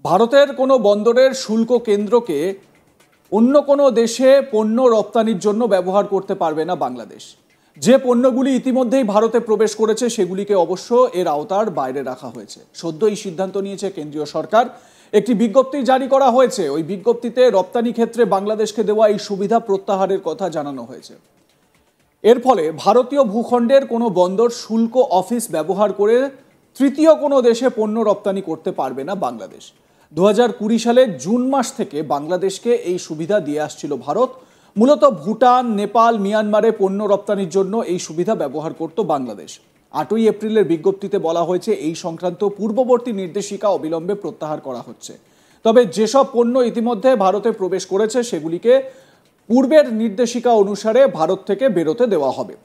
ভারতের কোনো বন্দরের শুল্ক কেন্দ্রকে অন্য কোনো দেশে পণ্য রপ্তানির জন্য ব্যবহার করতে পারবে না বাংলাদেশ। যে পণ্যগুলি ইতিমধ্যেই ভারতে প্রবেশ করেছে সেগুলিকে অবশ্য এর আওতার বাইরে রাখা হয়েছে। সদ্য এই সিদ্ধান্ত নিয়েছে কেন্দ্রীয় সরকার। একটি বিজ্ঞপ্তি জারি করা হয়েছে। ওই বিজ্ঞপ্তিতে রপ্তানি ক্ষেত্রে বাংলাদেশকে দেওয়া এই সুবিধা প্রত্যাহারের কথা জানানো হয়েছে। এর ফলে ভারতীয় ভূখণ্ডের কোনো বন্দর শুল্ক অফিস ব্যবহার করে তৃতীয় কোনো দেশে পণ্য রপ্তানি করতে পারবে না বাংলাদেশ। 2020 সালের জুন মাস থেকে বাংলাদেশকে এই সুবিধা দিয়ে আসছিল ভারত। মূলত ভুটান, নেপাল, মিয়ানমারে পণ্য রপ্তানির জন্য এই সুবিধা ব্যবহার করত বাংলাদেশ। 8ই এপ্রিলের বিজ্ঞপ্তিতে বলা হয়েছে এই সংক্রান্ত পূর্ববর্তী নির্দেশিকা অবিলম্বে প্রত্যাহার করা হচ্ছে। তবে যেসব পণ্য ইতিমধ্যে ভারতে প্রবেশ করেছে সেগুলিকে পূর্বের নির্দেশিকা অনুসারে ভারত থেকে বেরোতে দেওয়া হবে।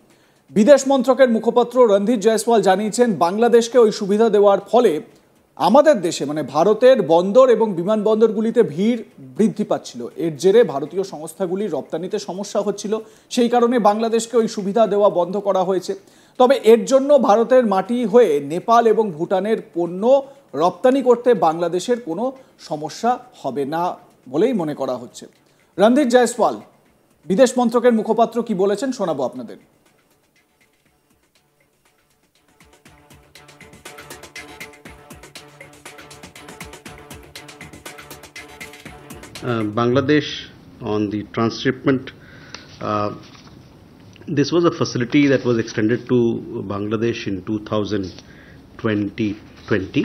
বিদেশ মন্ত্রকের মুখপাত্র রণধীর জয়সওয়াল জানিয়েছেন, বাংলাদেশকে ওই সুবিধা দেওয়ার ফলে আমাদের দেশে মানে ভারতের বন্দর এবং বিমানবন্দরগুলিতে ভিড় বৃদ্ধি পাচ্ছিল। এর জেরে ভারতীয় সংস্থাগুলির রপ্তানিতে সমস্যা হচ্ছিল। সেই কারণে বাংলাদেশকে ওই সুবিধা দেওয়া বন্ধ করা হয়েছে। তবে এর জন্য ভারতের মাটি হয়ে নেপাল এবং ভুটানের পণ্য রপ্তানি করতে বাংলাদেশের কোনো সমস্যা হবে না বলেই মনে করা হচ্ছে। রণধীর জয়সওয়াল বিদেশ মন্ত্রকের মুখপাত্র কি বলেছেন শোনাবো আপনাদের। Bangladesh on the transshipment. This was a facility that was extended to Bangladesh in 2020.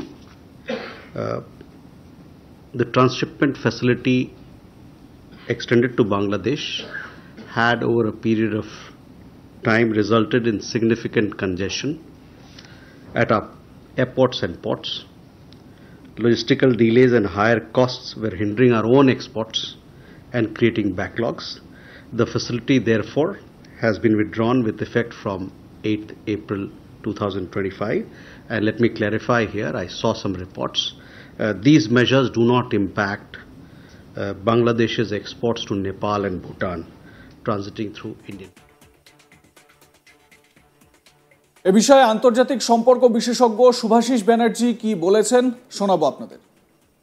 The transshipment facility extended to Bangladesh had over a period of time resulted in significant congestion at our airports and ports. Logistical delays and higher costs were hindering our own exports and creating backlogs. The facility, therefore, has been withdrawn with effect from 8th April 2025. And let me clarify here, I saw some reports. These measures do not impact Bangladesh's exports to Nepal and Bhutan transiting through India. এ বিষয়ে আন্তর্জাতিক সম্পর্ক বিশেষজ্ঞ শুভাশিস ব্যানার্জি কি বলেছেন শোনাবো আপনাদের।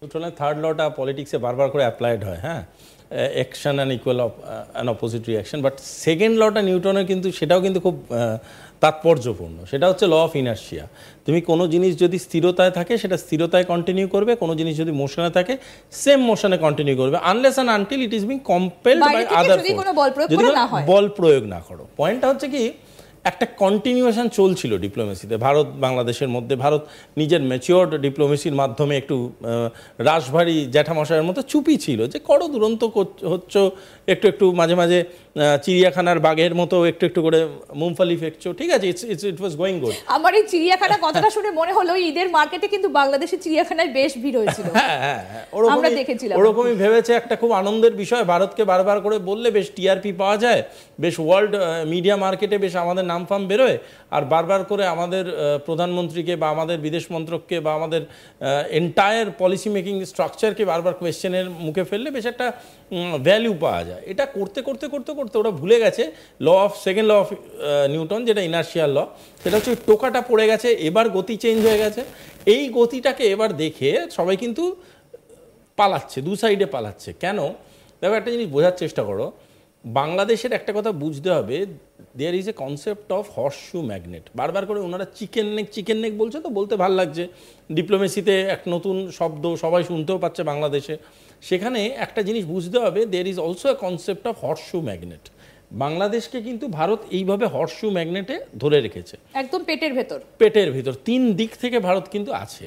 নিউটনের third লটা পলিটিক্সে বারবার করে অ্যাপ্লাইড হয়, হ্যাঁ, action and equal and opposite reaction. But second লটা নিউটনের কিন্তু সেটাও কিন্তু খুব তাৎপর্যপূর্ণ। সেটা হচ্ছে ল অফ ইনার্শিয়া। তুমি কোনো জিনিস যদি স্থিরতায় থাকে সেটা স্থিরতায় কন্টিনিউ করবে, কোনো জিনিস যদি মোশনে থাকে সেম মোশনে কন্টিনিউ করবে, unless and until it is being compelled by other force, যদি বল প্রয়োগ না করো। পয়েন্টটা হচ্ছে কি, একটা কন্টিনিউয়েশন চলছিল ডিপ্লোমেসিতে ভারত বাংলাদেশের মধ্যে। ভারত নিজের ম্যাচিওর্ড ডিপ্লোমেসির মাধ্যমে একটু রাশভারী জ্যাঠামশাইয়ের মতো চুপি ছিল, যে করো দুরন্ত হচ্ছে, একটু একটু মাঝে মাঝে চিড়িয়াখানার বাঘের মতো একটু একটু করে মুমফালি ফেকছো, ঠিক আছে, ইট ওয়াজ গোয়িং গুড। আমার এই চিড়িয়াখানা কথাটা শুনে মনে হলো ঈদের মার্কেটে কিন্তু বাংলাদেশের চিড়িয়াখানায় বেশ ভিড় হয়েছিল। হ্যাঁ, আমরা দেখেছিলাম। ওরকমই ভেবেছে, একটা খুব আনন্দের বিষয়। ভারতকে বারবার করে বললে বেশ টিআরপি পাওয়া যায়, বেশ ওয়ার্ল্ড মিডিয়া মার্কেটে বেশ আমাদের নাম ফাম বেরোয়, আর বারবার করে আমাদের প্রধানমন্ত্রীকে বা আমাদের বিদেশ মন্ত্রককে বা আমাদের এন্টায়ার পলিসি মেকিং স্ট্রাকচারকে বারবার কোয়েশ্চেনের মুখে ফেললে বেশ একটা ভ্যালু পাওয়া যায়। এটা করতে করতে করতে করতে ওরা ভুলে গেছে সেকেন্ড ল অফ নিউটন, যেটা ইনার্শিয়াল ল, সেটা হচ্ছে টোকাটা পড়ে গেছে, এবার গতি চেঞ্জ হয়ে গেছে। এই গতিটাকে এবার দেখে সবাই কিন্তু পালাচ্ছে, দু সাইডে পালাচ্ছে। কেন? দেখো, একটা জিনিস বোঝার চেষ্টা করো, বাংলাদেশের একটা কথা বুঝতে হবে, there is a concept of horseshoe magnet. বারবার করে ওনারা চিকেন নেক বলছে, তো বলতে ভাল লাগছে, ডিপ্লোমেসিতে এক নতুন শব্দ সবাই শুনতেও পাচ্ছে বাংলাদেশে। সেখানে একটা জিনিস বুঝতে হবে, there is also a concept of horseshoe magnet. বাংলাদেশকে কিন্তু ভারত এইভাবে হর্সশু ম্যাগনেটে ধরে রেখেছে, একদম পেটের ভেতর 3 দিক থেকে ভারত কিন্তু আছে।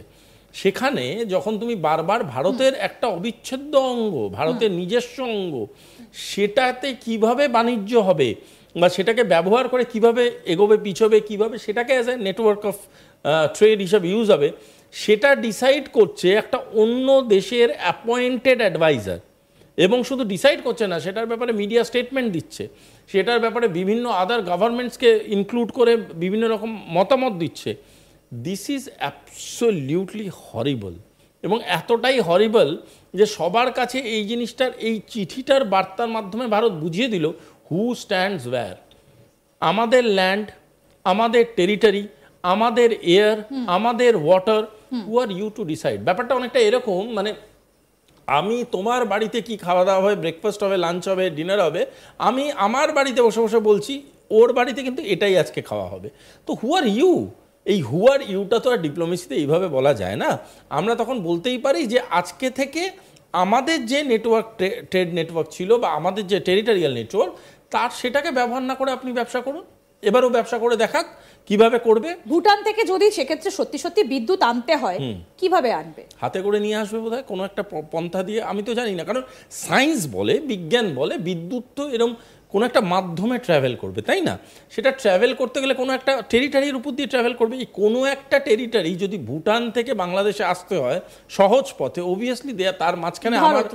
সেখানে যখন তুমি বারবার ভারতের একটা অবিচ্ছেদ্য অঙ্গ, ভারতের নিজস্ব অঙ্গ, সেটাতে কিভাবে বাণিজ্য হবে বা সেটাকে ব্যবহার করে কিভাবে এগোবে পিছবে, কিভাবে সেটাকে as a network of trade হিসাবে ইউজ হবে, সেটা ডিসাইড করছে একটা অন্য দেশের অ্যাপয়েন্টেড অ্যাডভাইজার। এবং শুধু ডিসাইড করছে না, সেটার ব্যাপারে মিডিয়া স্টেটমেন্ট দিচ্ছে, সেটার ব্যাপারে বিভিন্ন আদার গভর্নমেন্টসকে ইনক্লুড করে বিভিন্ন রকম মতামত দিচ্ছে। দিস ইজ অ্যাবসলিউটলি হরিবল। এবং এতটাই হরিবল যে সবার কাছে এই জিনিসটার, এই চিঠিটার বার্তার মাধ্যমে ভারত বুঝিয়ে দিল হু স্ট্যান্ডস ওয়্যার। আমাদের ল্যান্ড, আমাদের টেরিটরি, আমাদের এয়ার, আমাদের water, who are you to decide. ব্যাপারটা অনেকটা এরকম, মানে আমি তোমার বাড়িতে কি খাওয়া দাওয়া হবে, ব্রেকফাস্ট হবে, লাঞ্চ হবে, ডিনার হবে, আমি আমার বাড়িতে বসে বসে বলছি ওর বাড়িতে কিন্তু এটাই আজকে খাওয়া হবে। তো হু আর ইউ, এই হু আর ইউটা তো আর ডিপ্লোমেসিতে এইভাবে বলা যায় না। আমরা তখন বলতেই পারি যে আজকে থেকে আমাদের যে নেটওয়ার্ক, ট্রেড নেটওয়ার্ক ছিল বা আমাদের যে টেরিটোরিয়াল নেটওয়ার্ক, তার সেটাকে ব্যবহার না করে আপনি ব্যবসা করুন। এবারও ব্যবসা করে দেখাক কিভাবে করবে। ভুটান থেকে যদি সেক্ষেত্রে সত্যি সত্যি বিদ্যুৎ আনতে হয়, কিভাবে আনবে? হাতে করে নিয়ে আসবে বোধহয় কোনো একটা পন্থা দিয়ে, আমি তো জানি না। কারণ সায়েন্স বলে, বিজ্ঞান বলে, বিদ্যুৎ তো এরকম কোনো একটা মাধ্যমে ট্রাভেল করবে, তাই না? সেটা ট্রাভেল করতে গেলে কোনো একটা টেরিটারির উপর দিয়ে ট্রাভেল করবে। এই কোনো একটা টেরিটারি যদি ভুটান থেকে বাংলাদেশে আসতে হয় সহজ পথে, অবভিয়াসলি তার মাঝখানে আমার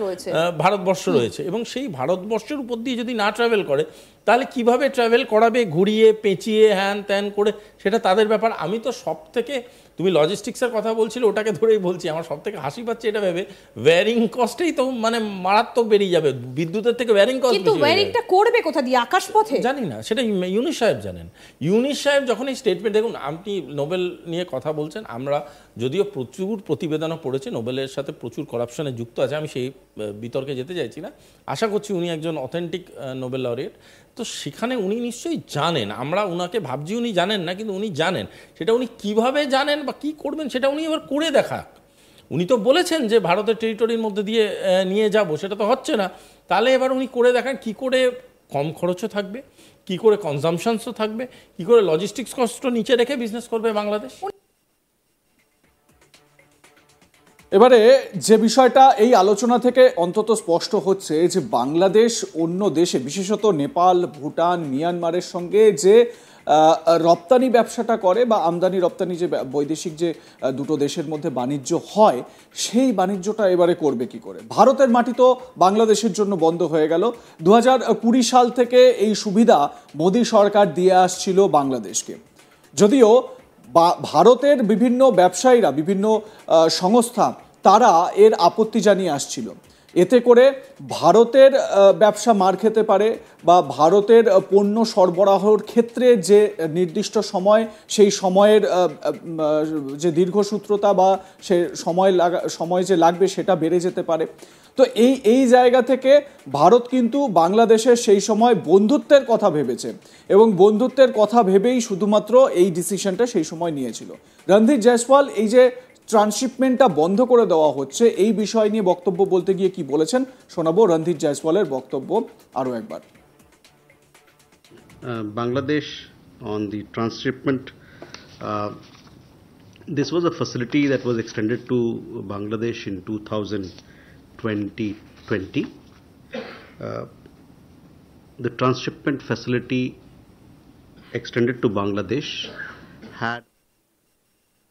ভারতবর্ষ রয়েছে, এবং সেই ভারতবর্ষের উপর দিয়ে যদি না ট্রাভেল করে তাহলে কিভাবে ট্রাভেল করাবে, ঘুরিয়ে পেঁচিয়ে হ্যান ত্যান করে, সেটা তাদের ব্যাপার। আমি তো সব থেকে, তুমি লজিস্টিক্সের কথা বলছিলে, ওটাকে ধরেই বলছি, আমার সব থেকে হাসি পাচ্ছে এটা ভেবে, ওয়্যারিং কস্টেই তো মানে মারাত্মক বেরিয়ে যাবে, বিদ্যুতের থেকে ওয়্যারিং কস্ট। কিন্তু ওয়্যারিংটা করবে কোথা দিয়ে? আকাশপথে? জানি না, সেটা ইউনুস সাহেব জানেন। ইউনুস সাহেব যখন এই স্টেটমেন্ট, দেখুন আপনি নোবেল নিয়ে কথা বলছেন, আমরা যদিও প্রচুর প্রতিবেদনও পড়েছি, নোবেলের সাথে প্রচুর করাপশনে যুক্ত আছে, আমি সেই বিতর্কে যেতে চাইছি না। আশা করছি উনি একজন অথেন্টিক নোবেল লরিয়েট, তো সেখানে উনি নিশ্চয়ই জানেন। আমরা উনাকে ভাবছি উনি জানেন না, কিন্তু উনি জানেন। সেটা উনি কিভাবে জানেন বা কি করবেন সেটা উনি এবার করে দেখাক। উনি তো বলেছেন যে ভারতের টেরিটরির মধ্যে দিয়ে নিয়ে যাব, সেটা তো হচ্ছে না। তাহলে এবার উনি করে দেখান কি করে কম খরচও থাকবে, কি করে কনজামশনসও থাকবে, কি করে লজিস্টিক্স কস্টও নিচে রেখে বিজনেস করবে বাংলাদেশ। এবারে যে বিষয়টা এই আলোচনা থেকে অন্তত স্পষ্ট হচ্ছে যে বাংলাদেশ অন্য দেশে, বিশেষত নেপাল, ভুটান, মিয়ানমারের সঙ্গে যে রপ্তানি ব্যবসাটা করে বা আমদানি রপ্তানি যে বৈদেশিক যে দুটো দেশের মধ্যে বাণিজ্য হয়, সেই বাণিজ্যটা এবারে করবে কি করে? ভারতের মাটি তো বাংলাদেশের জন্য বন্ধ হয়ে গেল। 2020 সাল থেকে এই সুবিধা মোদী সরকার দিয়ে আসছিল বাংলাদেশকে। যদিও ভারতের বিভিন্ন ব্যবসায়ীরা, বিভিন্ন সংস্থা, তারা এর আপত্তি জানিয়ে আসছিল। এতে করে ভারতের ব্যবসা মার খেতে পারে বা ভারতের পণ্য সরবরাহের ক্ষেত্রে যে নির্দিষ্ট সময়, সেই সময়ের যে দীর্ঘসূত্রতা বা সে সময় যে লাগবে সেটা বেড়ে যেতে পারে। তো এই জায়গা থেকে ভারত কিন্তু বাংলাদেশের সেই সময় বন্ধুত্বের কথা ভেবেছে, এবং বন্ধুত্বের কথা ভেবেই শুধুমাত্র এই ডিসিশনটা সেই সময় নিয়েছিল। রণধীর জয়সওয়াল এই যে ট্রান্সশিপমেন্টটা বন্ধ করে দেওয়া হচ্ছে, এই বিষয় নিয়ে বক্তব্য বলতে গিয়ে কি বলেছেন শোনাবো রণধীর জয়সওয়ালের বক্তব্য আরও একবার। Bangladesh on the transshipment, this was a facility that was extended to Bangladesh in 2020. The transshipment facility extended to Bangladesh had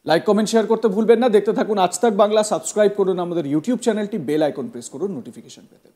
like, comment, share করতে ভুলবেন না। দেখতে থাকুন আজ তাক বাংলা। সাবস্ক্রাইব করুন আমাদের ইউটিউব চ্যানেলটি, বেল আইকন প্রেস করুন নোটিফিকেশন পেতে।